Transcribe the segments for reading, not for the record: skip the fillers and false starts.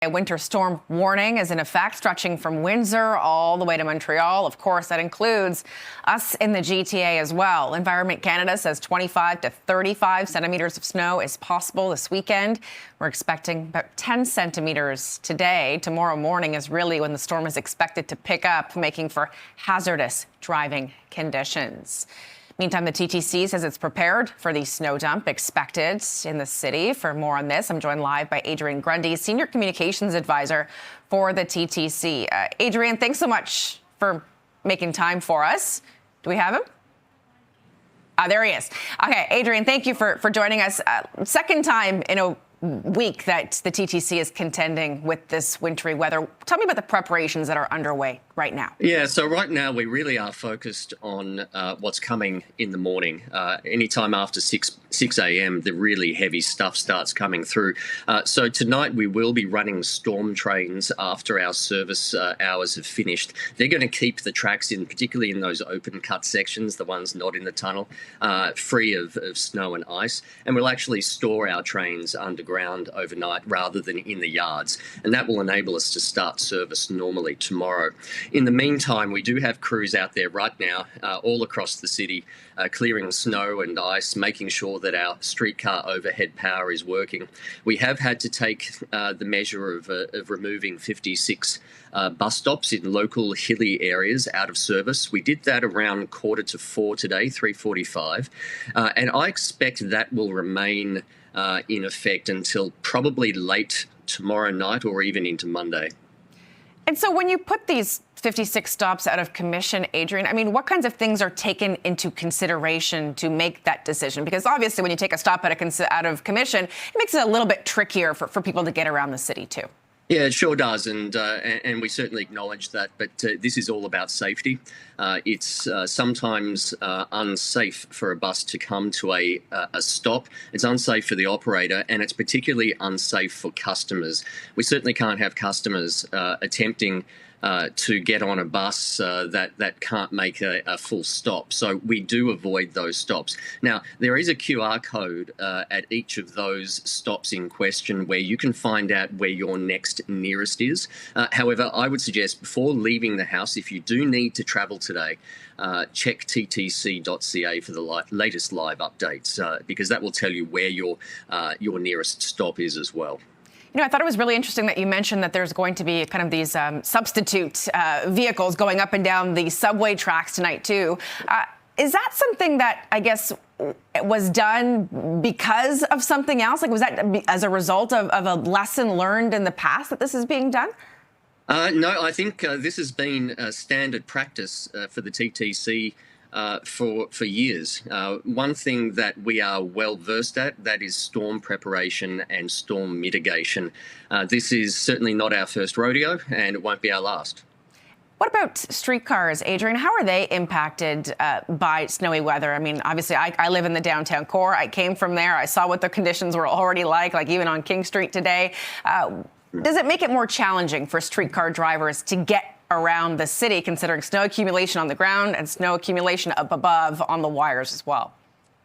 A winter storm warning is in effect, stretching from Windsor all the way to Montreal. Of course, that includes us in the GTA as well. Environment Canada says 25 to 35 centimeters of snow is possible this weekend. We're expecting about 10 centimeters today. Tomorrow morning is really when the storm is expected to pick up, making for hazardous driving conditions. Meantime, the TTC says it's prepared for the snow dump expected in the city. For more on this, I'm joined live by Adrian Grundy, Senior Communications Advisor for the TTC. Adrian, thanks so much for making time for us. Do we have him? There he is. Okay, Adrian, thank you for joining us. Second time in a week that the TTC is contending with this wintry weather. Tell me about the preparations that are underway right now. Yeah, so right now we really are focused on what's coming in the morning. Anytime after 6 a.m, the really heavy stuff starts coming through. So tonight we will be running storm trains after our service hours have finished. They're going to keep the tracks in, particularly in those open cut sections, the ones not in the tunnel, free of snow and ice. And we'll actually store our trains underground overnight rather than in the yards. And that will enable us to start service normally tomorrow. In the meantime, we do have crews out there right now all across the city clearing snow and ice, making sure that our streetcar overhead power is working. We have had to take the measure of removing 56 bus stops in local hilly areas out of service. We did that around 3:45 today, 3:45, and I expect that will remain in effect until probably late tomorrow night or even into Monday. And so when you put these 56 stops out of commission, Adrian, I mean, what kinds of things are taken into consideration to make that decision? Because obviously when you take a stop out of commission, it makes it a little bit trickier for people to get around the city too. Yeah, it sure does, and we certainly acknowledge that, but this is all about safety. It's sometimes unsafe for a bus to come to a stop. It's unsafe for the operator, and it's particularly unsafe for customers. We certainly can't have customers attempting to get on a bus that can't make a full stop. So we do avoid those stops. Now, there is a QR code at each of those stops in question where you can find out where your next nearest is. However, I would suggest before leaving the house, if you do need to travel today, check ttc.ca for the latest live updates because that will tell you where your nearest stop is as well. You know, I thought it was really interesting that you mentioned that there's going to be kind of these substitute vehicles going up and down the subway tracks tonight, too. Is that something that, I guess, was done because of something else? Like, was that as a result of a lesson learned in the past that this is being done? No, I think this has been standard practice for the TTC for years. One thing that we are well versed at, that is storm preparation and storm mitigation. This is certainly not our first rodeo, and it won't be our last. What about streetcars, Adrian? How are they impacted by snowy weather? I mean, obviously, I live in the downtown core. I came from there. I saw what the conditions were already like even on King Street today. Does it make it more challenging for streetcar drivers to get around the city, considering snow accumulation on the ground and snow accumulation up above on the wires as well?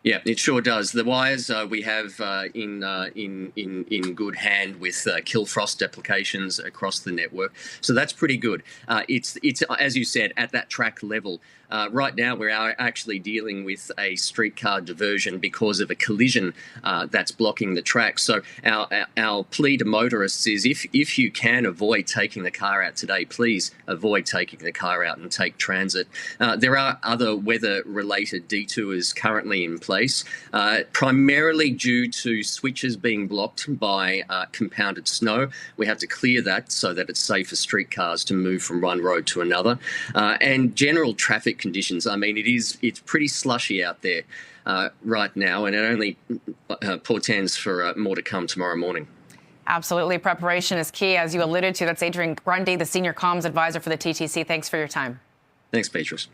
Yeah, it sure does. The wires we have in good hand with kill frost applications across the network, so that's pretty good. It's as you said, at that track level. Right now, we are actually dealing with a streetcar diversion because of a collision that's blocking the track. So our plea to motorists is if you can avoid taking the car out today, please avoid taking the car out and take transit. There are other weather-related detours currently in place, primarily due to switches being blocked by compounded snow. We have to clear that so that it's safe for streetcars to move from one road to another. And general traffic conditions. I mean, it's pretty slushy out there right now, and it only portends for more to come tomorrow morning. Absolutely. Preparation is key, as you alluded to. That's Adrian Grundy, the Senior Comms Advisor for the TTC. Thanks for your time. Thanks, Beatrice.